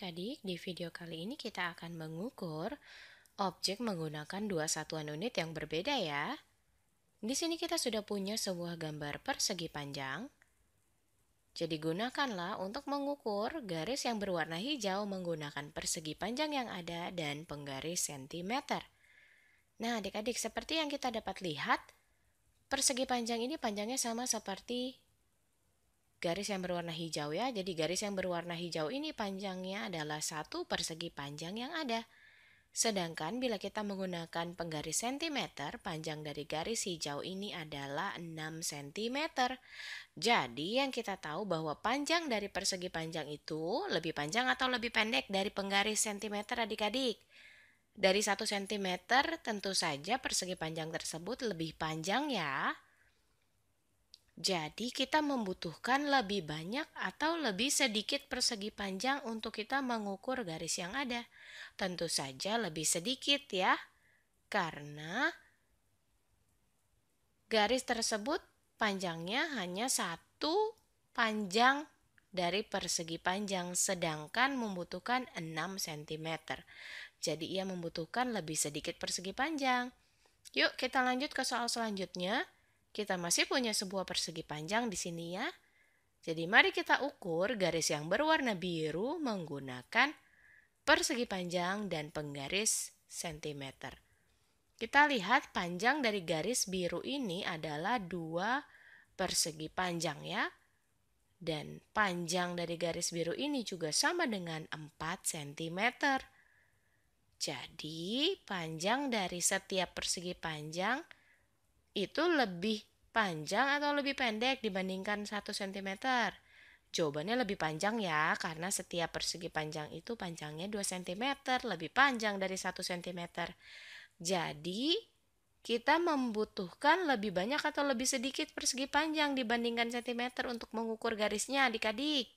adik-adik, di video kali ini kita akan mengukur objek menggunakan dua satuan unit yang berbeda ya. Di sini kita sudah punya sebuah gambar persegi panjang. Jadi gunakanlah untuk mengukur garis yang berwarna hijau menggunakan persegi panjang yang ada dan penggaris sentimeter. Nah adik-adik, seperti yang kita dapat lihat, persegi panjang ini panjangnya sama seperti garis yang berwarna hijau ya. Jadi garis yang berwarna hijau ini panjangnya adalah satu persegi panjang yang ada. Sedangkan bila kita menggunakan penggaris sentimeter, panjang dari garis hijau ini adalah 6 cm. Jadi yang kita tahu bahwa panjang dari persegi panjang itu lebih panjang atau lebih pendek dari penggaris sentimeter adik-adik. Dari 1 cm tentu saja persegi panjang tersebut lebih panjang ya. Jadi kita membutuhkan lebih banyak atau lebih sedikit persegi panjang untuk kita mengukur garis yang ada. Tentu saja lebih sedikit ya, karena garis tersebut panjangnya hanya satu panjang dari persegi panjang, sedangkan membutuhkan 6 cm. Jadi ia membutuhkan lebih sedikit persegi panjang. Yuk kita lanjut ke soal selanjutnya. Kita masih punya sebuah persegi panjang di sini ya. Jadi mari kita ukur garis yang berwarna biru menggunakan persegi panjang dan penggaris sentimeter. Kita lihat panjang dari garis biru ini adalah 2 persegi panjang ya. Dan panjang dari garis biru ini juga sama dengan 4 cm. Jadi panjang dari setiap persegi panjang itu lebih panjang atau lebih pendek dibandingkan 1 cm? Jawabannya lebih panjang ya, karena setiap persegi panjang itu panjangnya 2 cm, lebih panjang dari 1 cm. Jadi, kita membutuhkan lebih banyak atau lebih sedikit persegi panjang dibandingkan cm untuk mengukur garisnya adik-adik.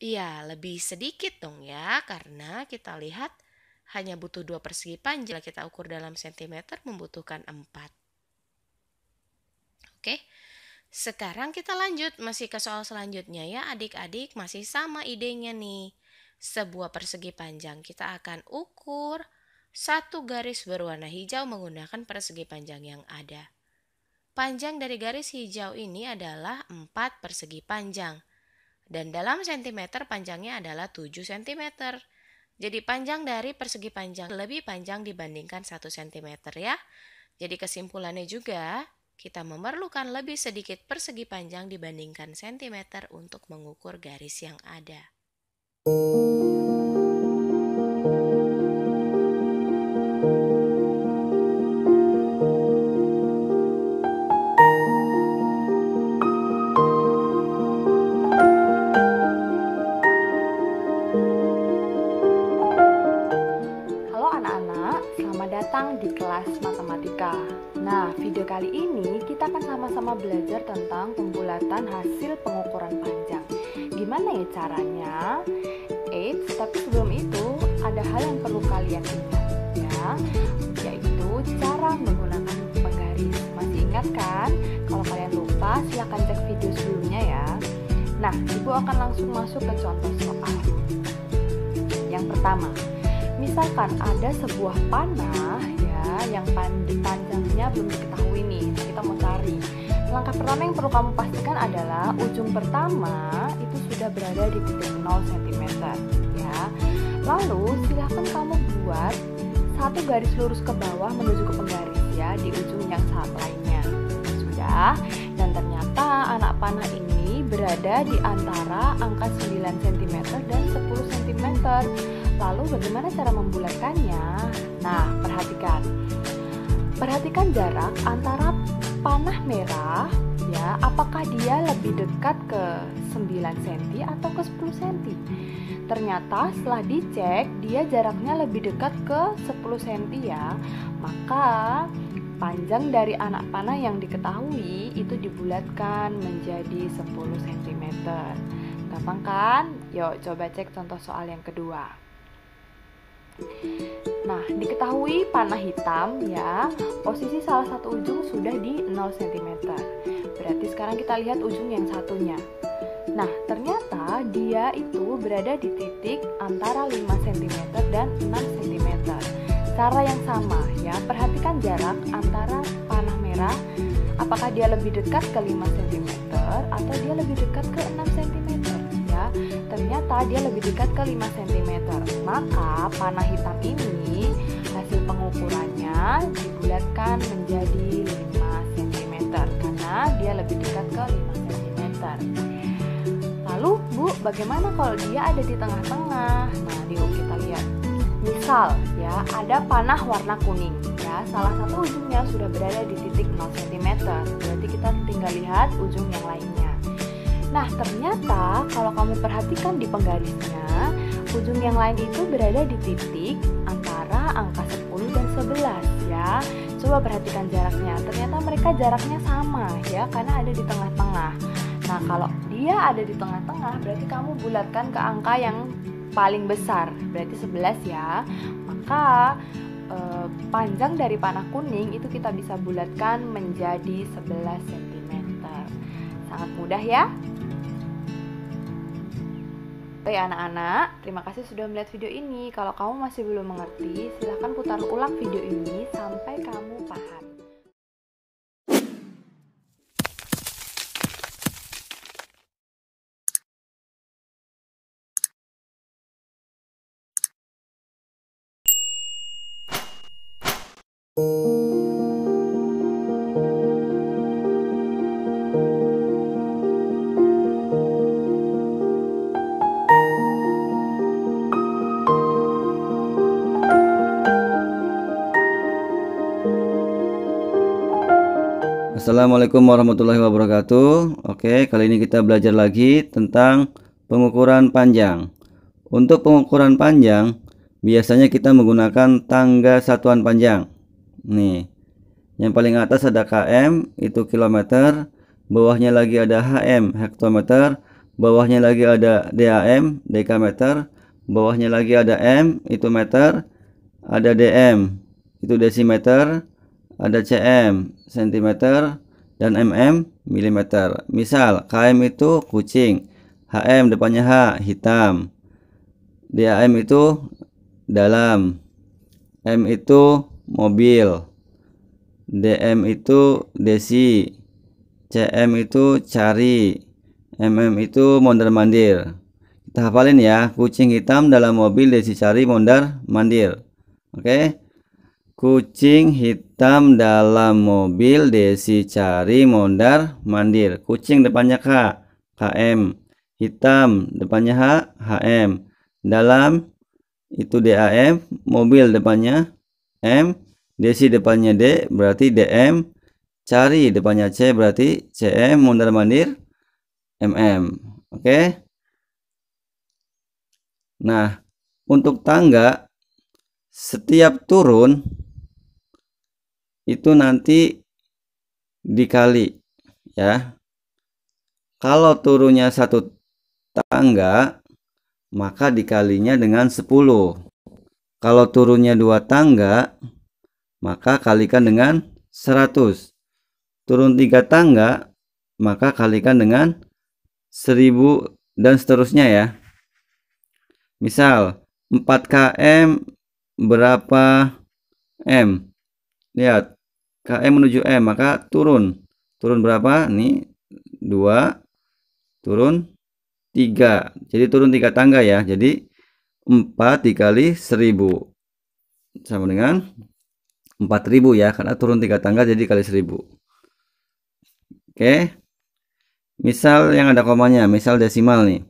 Iya, lebih sedikit dong ya, karena kita lihat hanya butuh 2 persegi panjang. Bila kita ukur dalam cm membutuhkan 4. Oke, sekarang kita lanjut masih ke soal selanjutnya ya adik-adik, masih sama idenya nih. Sebuah persegi panjang kita akan ukur satu garis berwarna hijau menggunakan persegi panjang yang ada. Panjang dari garis hijau ini adalah 4 persegi panjang. Dan dalam sentimeter panjangnya adalah 7 cm. Jadi panjang dari persegi panjang lebih panjang dibandingkan 1 cm ya. Jadi kesimpulannya juga, kita memerlukan lebih sedikit persegi panjang dibandingkan sentimeter untuk mengukur garis yang ada. Halo anak-anak, selamat datang di kelas matematika. Nah, video kali ini kita akan sama-sama belajar tentang pembulatan hasil pengukuran panjang. Gimana ya caranya? Tapi sebelum itu ada hal yang perlu kalian ingat ya, yaitu cara menggunakan penggaris. Masih ingat kan? Kalau kalian lupa, silahkan cek video sebelumnya ya. Nah, Ibu akan langsung masuk ke contoh soal. Yang pertama, misalkan ada sebuah panah ya yang panjangnya belum diketahui nih. Kita mau cari. Langkah pertama yang perlu kamu pastikan adalah ujung pertama itu sudah berada di titik 0 cm ya. Lalu silahkan kamu buat satu garis lurus ke bawah menuju ke penggaris ya di ujung yang saat lainnya. Sudah. Dan ternyata anak panah ini berada di antara angka 9 cm dan 10 cm. Lalu bagaimana cara membulatkannya? Nah, perhatikan jarak antara panah merah ya, apakah dia lebih dekat ke 9 cm atau ke 10 cm? Ternyata setelah dicek dia jaraknya lebih dekat ke 10 cm ya. Maka panjang dari anak panah yang diketahui itu dibulatkan menjadi 10 cm. Gampang kan? Yuk coba cek contoh soal yang kedua. Nah, diketahui panah hitam ya, posisi salah satu ujung sudah di 0 cm. Berarti sekarang kita lihat ujung yang satunya. Nah, ternyata dia itu berada di titik antara 5 cm dan 6 cm. Cara yang sama ya, perhatikan jarak antara panah merah, apakah dia lebih dekat ke 5 cm atau dia lebih dekat ke 6 cm ya. Ternyata dia lebih dekat ke 5 cm. Maka panah hitam ini hasil pengukurannya dibulatkan menjadi 5 cm karena dia lebih dekat ke 5 cm. Lalu Bu, bagaimana kalau dia ada di tengah-tengah? Nah, yuk kita lihat. Misal ya, ada panah warna kuning ya, salah satu ujungnya sudah berada di titik 0 cm. Berarti kita tinggal lihat ujung yang lainnya. Nah, ternyata kalau kamu perhatikan di penggarisnya, ujung yang lain itu berada di titik antara angka 10 dan 11 ya. Coba perhatikan jaraknya. Ternyata mereka jaraknya sama ya, karena ada di tengah-tengah. Nah, kalau dia ada di tengah-tengah, berarti kamu bulatkan ke angka yang paling besar, berarti 11 ya. Maka panjang dari panah kuning itu kita bisa bulatkan menjadi 11 cm. Sangat mudah ya. Oke anak-anak, terima kasih sudah melihat video ini. Kalau kamu masih belum mengerti, silahkan putar ulang video ini sampai kamu paham. Assalamualaikum warahmatullahi wabarakatuh. Oke, kali ini kita belajar lagi tentang pengukuran panjang. Untuk pengukuran panjang, biasanya kita menggunakan tangga satuan panjang. Nih, yang paling atas ada km, itu kilometer. Bawahnya lagi ada hm, hektometer. Bawahnya lagi ada dam, dekameter. Bawahnya lagi ada m, itu meter. Ada dm, itu desimeter. Ada cm, sentimeter, dan mm, milimeter. Misal km itu kucing, hm depannya h, hitam, dam itu dalam, m itu mobil, dm itu desi, cm itu cari, mm itu mondar mandir. Kita hafalin ya, kucing hitam dalam mobil, desi cari, mondar mandir. Oke. Kucing hitam dalam mobil, desi cari, mondar mandir. Kucing depannya k, km. Hitam depannya h, hm. Dalam itu dam, mobil depannya m, desi depannya d, berarti dm. Cari depannya c, berarti cm, mondar mandir mm. Oke. Nah, untuk tangga setiap turun itu nanti dikali ya. Kalau turunnya satu tangga, maka dikalinya dengan 10. Kalau turunnya 2 tangga, maka kalikan dengan 100. Turun 3 tangga, maka kalikan dengan 1000 dan seterusnya ya. Misal 4 km berapa m? Lihat, km menuju m, maka turun berapa nih? 2, turun 3, jadi turun 3 tangga ya. Jadi 4 dikali 1000 sama dengan 4000 ya, karena turun 3 tangga jadi kali 1000. Oke, misal yang ada komanya, misal desimal nih,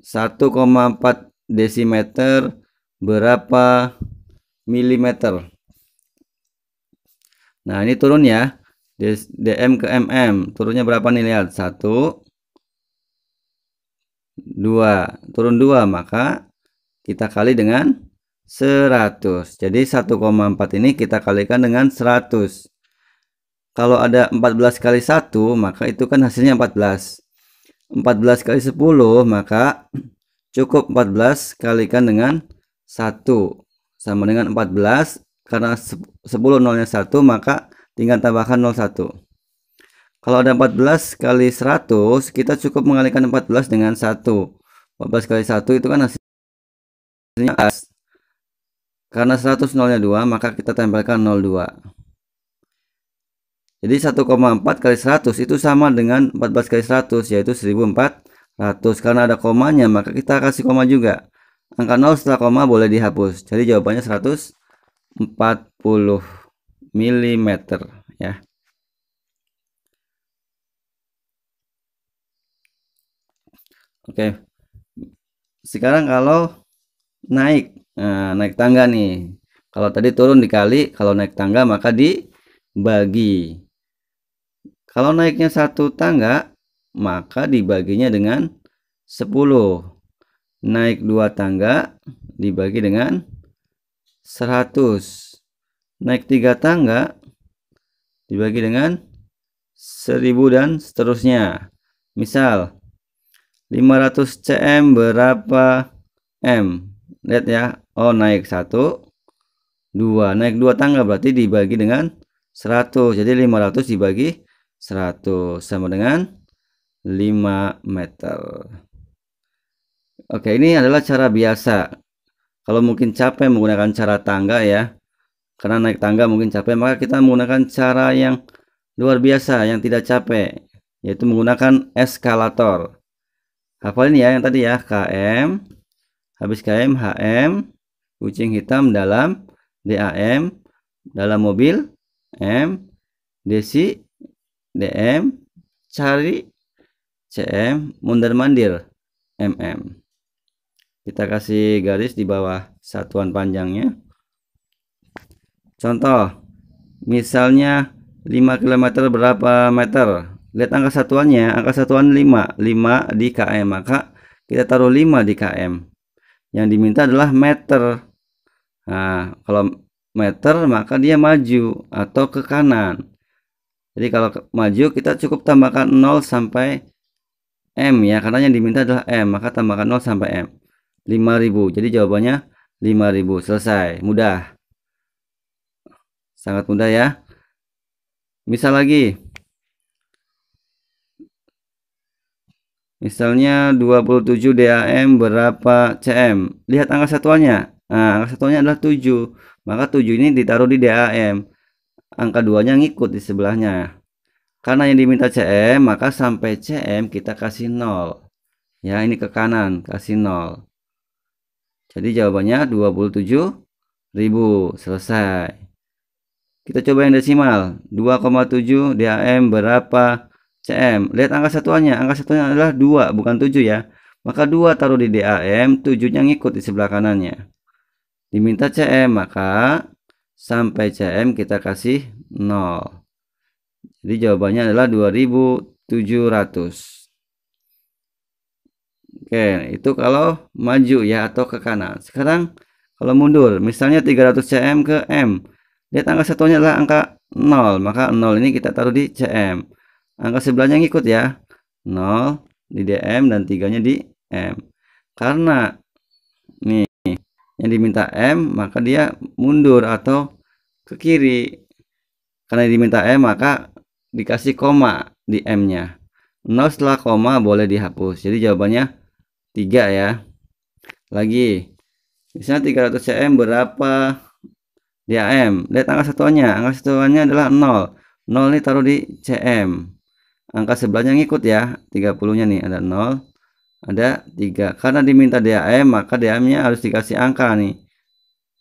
1,4 desimeter berapa milimeter. Nah, ini turun ya. dm ke mm. Turunnya berapa nih? Lihat. 1, 2. Turun 2. Maka kita kali dengan 100. Jadi 1,4 ini kita kalikan dengan 100. Kalau ada 14 kali 1, maka itu kan hasilnya 14. 14 kali 10, maka cukup 14 kalikan dengan 1. Sama dengan 14. Karena 10 nolnya 1, maka tinggal tambahkan 01. Kalau ada 14 kali 100, kita cukup mengalikan 14 dengan 1. 14 kali 1 itu kan hasilnya as. Karena 100 nolnya 2, maka kita tempelkan 02. Jadi 1,4 kali 100 itu sama dengan 14 kali 100, yaitu 1400. Karena ada komanya, maka kita kasih koma juga. Angka 0 setelah koma boleh dihapus. Jadi jawabannya 140 mm ya. Oke. Sekarang kalau naik, naik tangga nih. Kalau tadi turun dikali, kalau naik tangga maka dibagi. Kalau naiknya satu tangga, maka dibaginya dengan 10. Naik 2 tangga dibagi dengan 100. Naik 3 tangga dibagi dengan 1000 dan seterusnya. Misal 500 cm berapa m? Lihat ya. Oh, naik 1, 2. Naik 2 tangga berarti dibagi dengan 100. Jadi 500 dibagi 100 sama dengan 5 meter. Oke, ini adalah cara biasa. Kalau mungkin capek menggunakan cara tangga ya, karena naik tangga mungkin capek, maka kita menggunakan cara yang luar biasa yang tidak capek, yaitu menggunakan eskalator. Hafalin ya yang tadi ya, KM, habis KM, HM, kucing hitam dalam, DAM, dalam mobil, M, desi, DM, cari, CM, mondar-mandir, MM. Kita kasih garis di bawah satuan panjangnya. Contoh, misalnya 5 km berapa meter? Lihat angka satuannya, angka satuan 5 di km, maka kita taruh 5 di km. Yang diminta adalah meter. Nah, kalau meter maka dia maju atau ke kanan. Jadi kalau maju kita cukup tambahkan 0 sampai M ya, karena yang diminta adalah M, maka tambahkan 0 sampai M. 5000. Jadi jawabannya 5000. Selesai. Mudah. Sangat mudah ya. Misal lagi. Misalnya 27 DAM berapa cm? Lihat angka satuannya. Nah, angka satuannya adalah 7. Maka 7 ini ditaruh di DAM. Angka 2-nya ngikut di sebelahnya. Karena yang diminta cm, maka sampai cm kita kasih 0. Ya, ini ke kanan, kasih 0. Jadi jawabannya 27.000. Selesai. Kita coba yang desimal. 2,7 DAM berapa cm? Lihat angka satuannya. Angka satuannya adalah 2, bukan 7 ya. Maka 2 taruh di DAM, 7-nya ngikut di sebelah kanannya. Diminta cm, maka sampai cm kita kasih 0. Jadi jawabannya adalah 2700. Oke, itu kalau maju ya atau ke kanan. Sekarang kalau mundur, misalnya 300 cm ke M. Lihat angka satuannya adalah angka 0, maka 0 ini kita taruh di cm. Angka sebelahnya ngikut ya. 0 di DM dan 3-nya di M. Karena nih yang diminta M, maka dia mundur atau ke kiri. Karena diminta M, maka dikasih koma di M-nya. 0 setelah koma boleh dihapus. Jadi jawabannya 3 ya. Lagi. Misalnya 300 cm berapa DAM? Lihat angka satuannya. Angka satuannya adalah 0. 0 ini taruh di cm. Angka sebelahnya ngikut ya. 30-nya nih ada 0, ada 3. Karena diminta DAM, maka DAM-nya harus dikasih angka nih.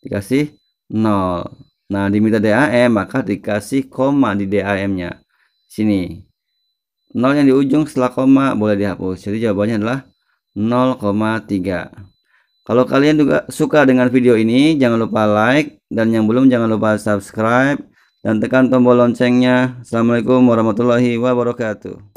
Dikasih 0. Nah, diminta DAM, maka dikasih koma di DAM-nya. Sini. 0 yang di ujung setelah koma boleh dihapus. Jadi jawabannya adalah 0,3. Kalau kalian juga suka dengan video ini, jangan lupa like, dan yang belum jangan lupa subscribe dan tekan tombol loncengnya. Assalamualaikum warahmatullahi wabarakatuh.